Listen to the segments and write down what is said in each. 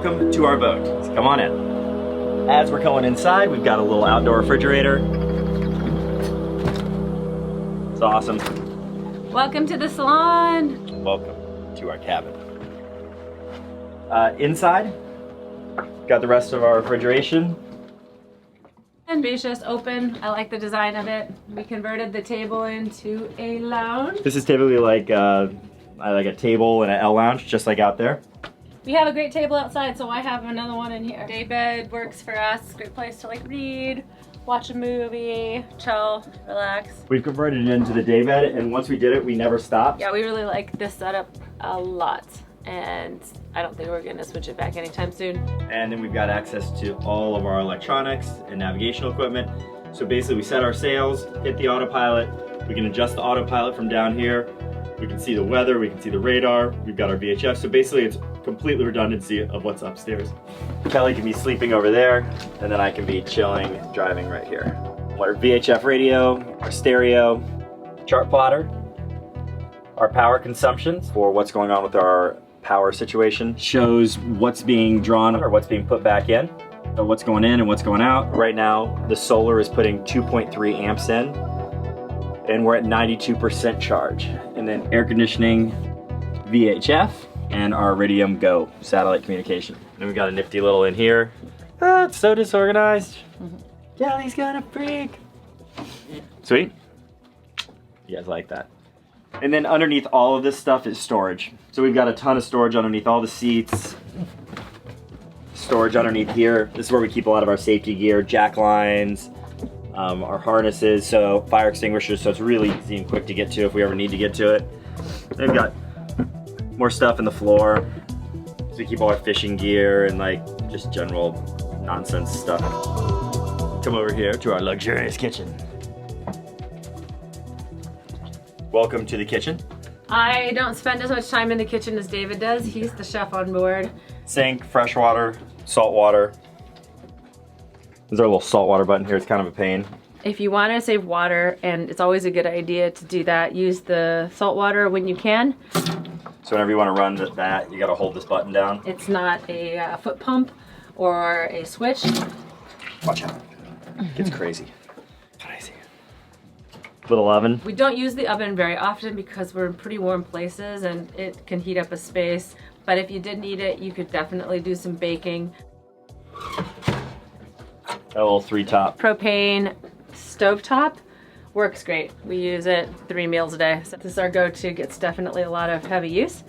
welcome to our boat. So come on in. As we're going inside, we've got a little outdoor refrigerator. It's awesome. Welcome to the Salon. Welcome to our cabin. Inside, got the rest of our refrigeration. Ambitious, open. I like the design of it. We converted the table into a lounge. This is typically like a table and an L lounge, just like out there. We have a great table outside, so I have another one in here. Daybed works for us. Great place to like read, watch a movie, chill, relax. We've converted it into the daybed, and once we did it, we never stopped. Yeah, we really like this setup a lot, and I don't think we're gonna switch it back anytime soon. And then we've got access to all of our electronics and navigational equipment. So basically we set our sails, hit the autopilot, we can adjust the autopilot from down here, we can see the weather, we can see the radar, we've got our VHF, so basically it's completely redundancy of what's upstairs. Kelly can be sleeping over there, and then I can be chilling, driving right here. Our VHF radio, our stereo, chart plotter, our power consumption for what's going on with our power situation, shows what's being drawn or what's being put back in, so what's going in and what's going out. Right now, the solar is putting 2.3 amps in, and we're at 92% charge. And then air conditioning, VHF, and our Iridium Go satellite communication. Then we got a nifty little in here. Ah, it's so disorganized. Kelly's gonna freak. Sweet. You guys like that? And then underneath all of this stuff is storage. So we've got a ton of storage underneath all the seats. Storage underneath here. This is where we keep a lot of our safety gear, jack lines, our harnesses, so fire extinguishers, so it's really easy and quick to get to if we ever need to get to it. Then we've got more stuff in the floor. So we keep all our fishing gear and like just general nonsense stuff. Come over here to our luxurious kitchen. Welcome to the kitchen. I don't spend as much time in the kitchen as David does. He's the chef on board. Sink, fresh water, salt water. There's our little salt water button here. It's kind of a pain. If you want to save water, and it's always a good idea to do that, use the salt water when you can. So whenever you want to run that, you got to hold this button down. It's not a foot pump or a switch. Watch out. It gets crazy. Crazy. Little oven. We don't use the oven very often because we're in pretty warm places and it can heat up a space. But if you did need it, you could definitely do some baking. Got a little 3-top. Propane stovetop works great. We use it 3 meals a day. So this is our go-to, gets definitely a lot of heavy use.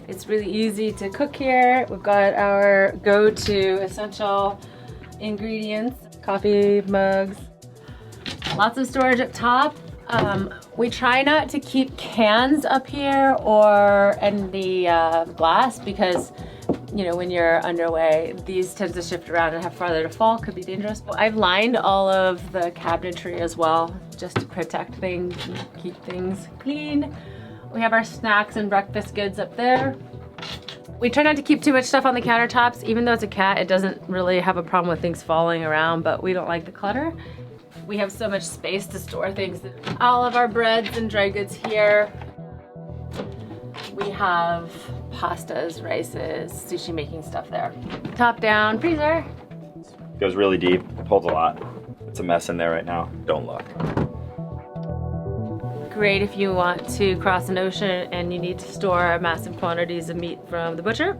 It's really easy to cook here. We've got our go-to essential ingredients, coffee mugs, lots of storage up top. We try not to keep cans up here or in the glass because, you know, when you're underway, these tend to shift around and have farther to fall, could be dangerous. I've lined all of the cabinetry as well, just to protect things and keep things clean. We have our snacks and breakfast goods up there. We try not to keep too much stuff on the countertops. Even though it's a cat, it doesn't really have a problem with things falling around, but we don't like the clutter. We have so much space to store things. All of our breads and dry goods here. We have pastas, rices, sushi making stuff there. Top down freezer. Goes really deep, holds a lot. It's a mess in there right now. Don't look. Great if you want to cross an ocean and you need to store massive quantities of meat from the butcher,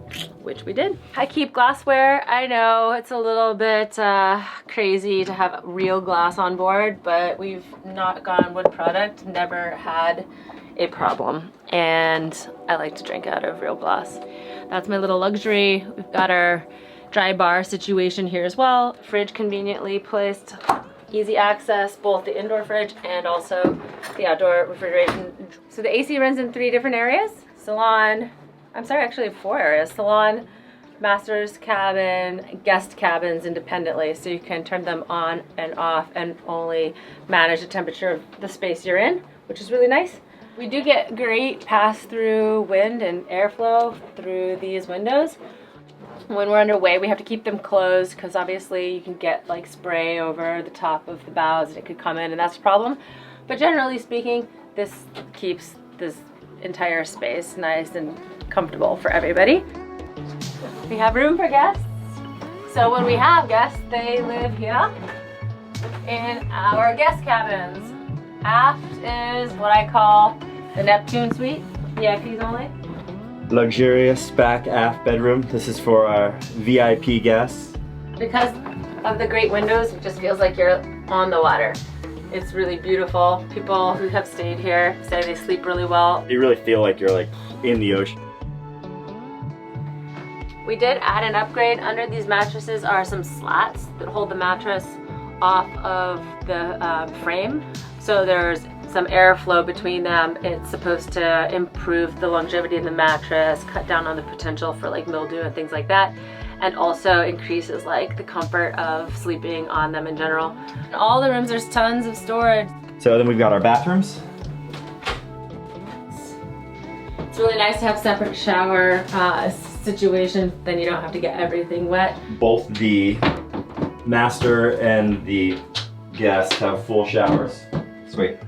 which we did. I keep glassware. I know it's a little bit crazy to have real glass on board, but we've not gone wood product, never had a problem. And I like to drink out of real glass. That's my little luxury. We've got our dry bar situation here as well. Fridge conveniently placed. Easy access, both the indoor fridge and also the outdoor refrigeration. So the AC runs in 3 different areas. Salon, I'm sorry, actually 4 areas. Salon, master's cabin, guest cabins independently. So you can turn them on and off and only manage the temperature of the space you're in, which is really nice. We do get great pass-through wind and airflow through these windows. When we're underway, we have to keep them closed because obviously you can get like spray over the top of the bows and it could come in and that's a problem. But generally speaking, this keeps this entire space nice and comfortable for everybody. We have room for guests. So when we have guests, they live here in our guest cabins. Aft is what I call the Neptune suite, VIPs only. Luxurious back aft bedroom. This is for our VIP guests. Because of the great windows, it just feels like you're on the water. It's really beautiful. People who have stayed here say they sleep really well. You really feel like you're like in the ocean. We did add an upgrade. Under these mattresses are some slats that hold the mattress off of the frame. So there's some airflow between them. It's supposed to improve the longevity of the mattress, cut down on the potential for like mildew and things like that, and also increases like the comfort of sleeping on them in general. In all the rooms, there's tons of storage. So then we've got our bathrooms. It's really nice to have separate shower situation, then you don't have to get everything wet. Both the master and the guest have full showers. Sweet.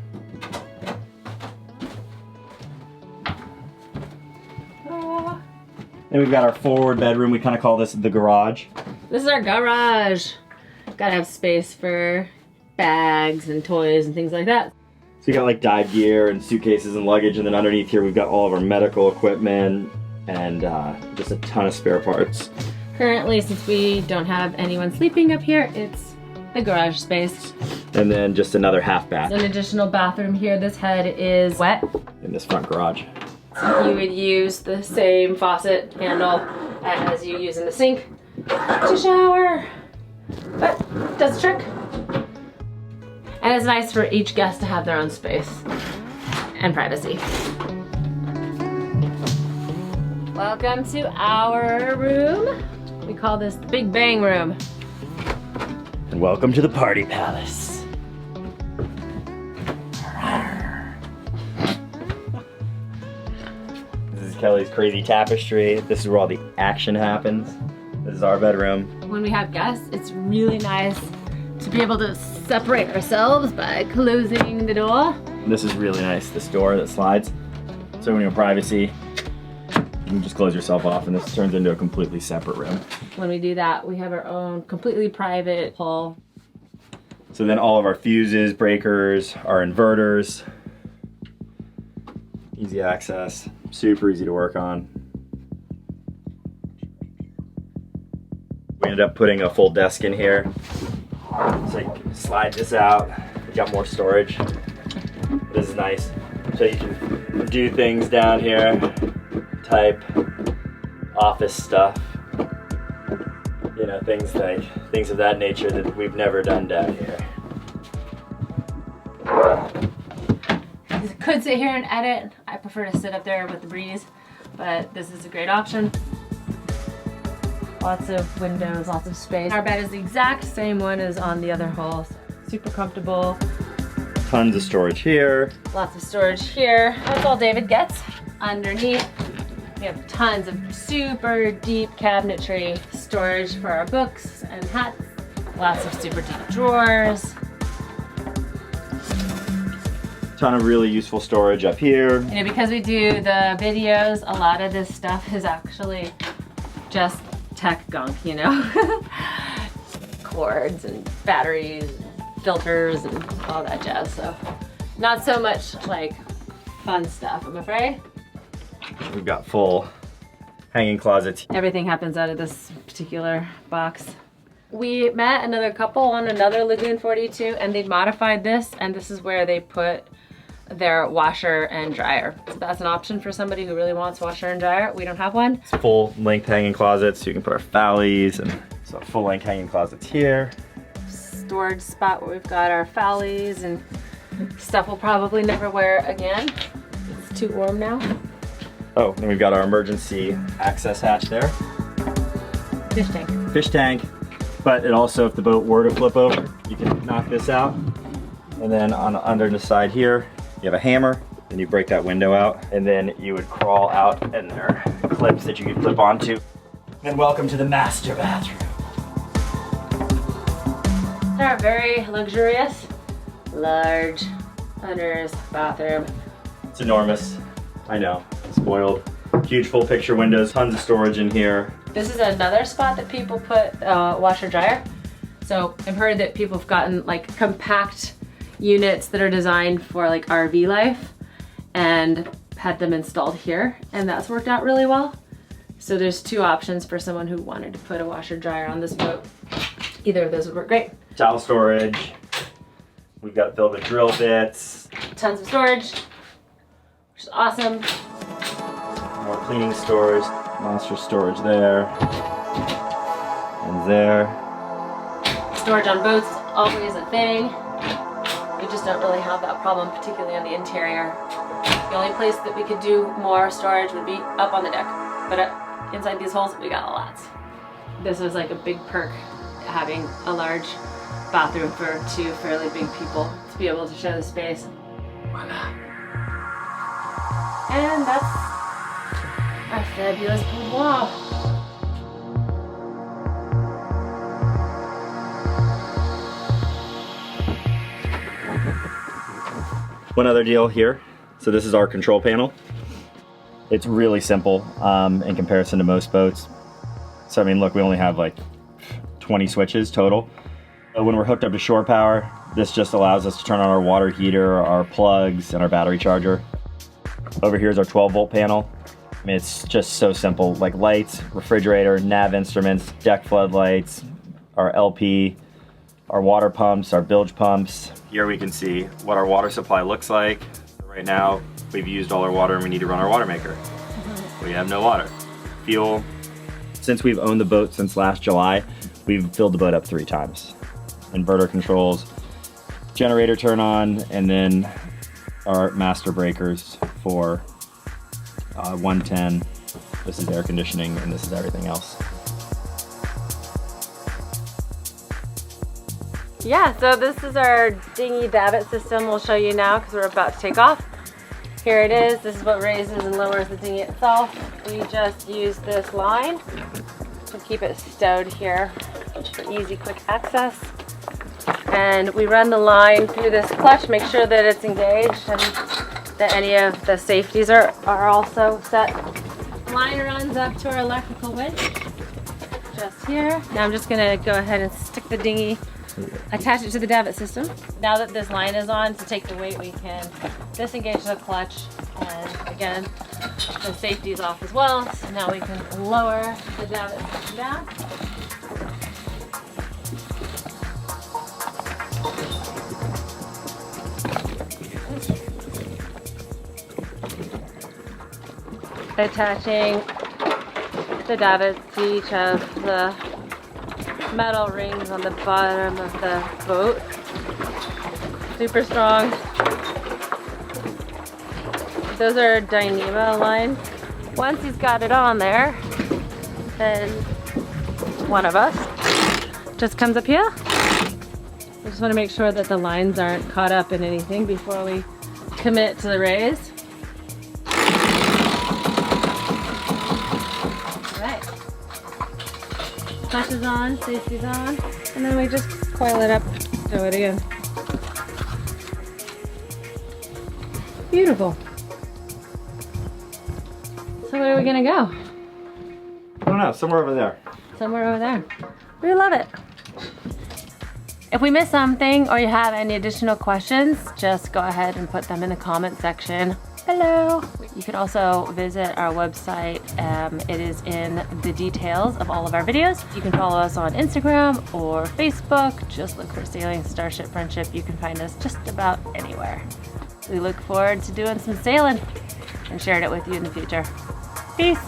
Then we've got our forward bedroom. We kind of call this the garage. This is our garage. Gotta have space for bags and toys and things like that. So you got like dive gear and suitcases and luggage, and then underneath here we've got all of our medical equipment and just a ton of spare parts. Currently, since we don't have anyone sleeping up here, it's the garage space. And then just another half bath. An additional bathroom here. This head is wet. In this front garage. So you would use the same faucet handle as you use in the sink to shower. But it does the trick. And it's nice for each guest to have their own space and privacy. Welcome to our room. We call this the Big Bang Room. And welcome to the party palace. This is Kelly's crazy tapestry. This is where all the action happens. This is our bedroom. When we have guests, it's really nice to be able to separate ourselves by closing the door. This is really nice, this door that slides. So when you have privacy, you can just close yourself off and this turns into a completely separate room. When we do that, we have our own completely private hall. So then all of our fuses, breakers, our inverters, easy access, super easy to work on. We ended up putting a full desk in here. So you can slide this out, you got more storage. This is nice. So you can do things down here, type office stuff. You know, things of that nature that we've never done down here. You could sit here and edit. I prefer to sit up there with the breeze, but this is a great option. Lots of windows, lots of space. Our bed is the exact same one as on the other hall. So super comfortable. Tons of storage here. Lots of storage here. That's all David gets. Underneath, we have tons of super deep cabinetry, storage for our books and hats. Lots of super deep drawers. Ton of really useful storage up here. You know, because we do the videos, a lot of this stuff is actually just tech gunk, you know? Cords and batteries, and filters and all that jazz, so not so much like fun stuff, I'm afraid. We've got full hanging closets. Everything happens out of this particular box. We met another couple on another Lagoon 42 and they modified this, and this is where they put their washer and dryer. So that's an option for somebody who really wants washer and dryer. We don't have one. It's full length hanging closets, so you can put our Fallies, and so full length hanging closets here. Storage spot where we've got our Fallies and stuff we'll probably never wear again. It's too warm now. Oh, and we've got our emergency access hatch there. Fish tank. Fish tank, but it also, if the boat were to flip over, you can knock this out. And then on under the side here, you have a hammer, then you break that window out, and then you would crawl out, and there are clips that you can clip onto. And welcome to the master bathroom. Our very luxurious, large owner's bathroom. It's enormous. I know, spoiled. Huge full picture windows, tons of storage in here, This is another spot that people put washer dryer. So I've heard that people have gotten like compact units that are designed for like RV life and had them installed here, and that's worked out really well. So there's two options for someone who wanted to put a washer dryer on this boat. Either of those would work great. Towel storage. We've got it filled with drill bits. Tons of storage, which is awesome. More cleaning storage. Monster storage there. And there. Storage on boats, always a thing. We just don't really have that problem, particularly on the interior. The only place that we could do more storage would be up on the deck. But inside these holes, we got lots. This was like a big perk, having a large bathroom for two fairly big people to be able to share the space. Voila. And that's our fabulous boudoir. One other deal here. So this is our control panel. It's really simple in comparison to most boats. So I mean, look, we only have like 20 switches total. When we're hooked up to shore power, this just allows us to turn on our water heater, our plugs, and our battery charger. Over here is our 12-volt panel. I mean, it's just so simple, like lights, refrigerator, nav instruments, deck floodlights, our LP, our water pumps, our bilge pumps. Here we can see what our water supply looks like. Right now, we've used all our water and we need to run our water maker. We have no water. Fuel. Since we've owned the boat since last July, we've filled the boat up 3 times. Inverter controls, generator turn on, and then our master breakers for 110. This is air conditioning and this is everything else. Yeah, so this is our dinghy davit system. We'll show you now because we're about to take off. Here it is. This is what raises and lowers the dinghy itself. We just use this line to keep it stowed here for easy, quick access. And we run the line through this clutch, make sure that it's engaged and that any of the safeties are also set. The line runs up to our electrical winch, just here. Now I'm just gonna go ahead and stick the dinghy, attach it to the davit system. Now that this line is on, to take the weight, we can disengage the clutch, and again, the safety's off as well. So now we can lower the davit system down. Attaching the davits to each of the metal rings on the bottom of the boat. Super strong. Those are Dyneema lines. Once he's got it on there, then one of us just comes up here. We just want to make sure that the lines aren't caught up in anything before we commit to the raise. Clutch is on, safety's on, and then we just coil it up, throw it in. Beautiful. So where are we gonna go? I don't know, somewhere over there. Somewhere over there. We love it. If we missed something or you have any additional questions, just go ahead and put them in the comment section below. You can also visit our website. It is in the details of all of our videos. You can follow us on Instagram or Facebook. Just look for Sailing Starship Friendship. You can find us just about anywhere. We look forward to doing some sailing and sharing it with you in the future. Peace.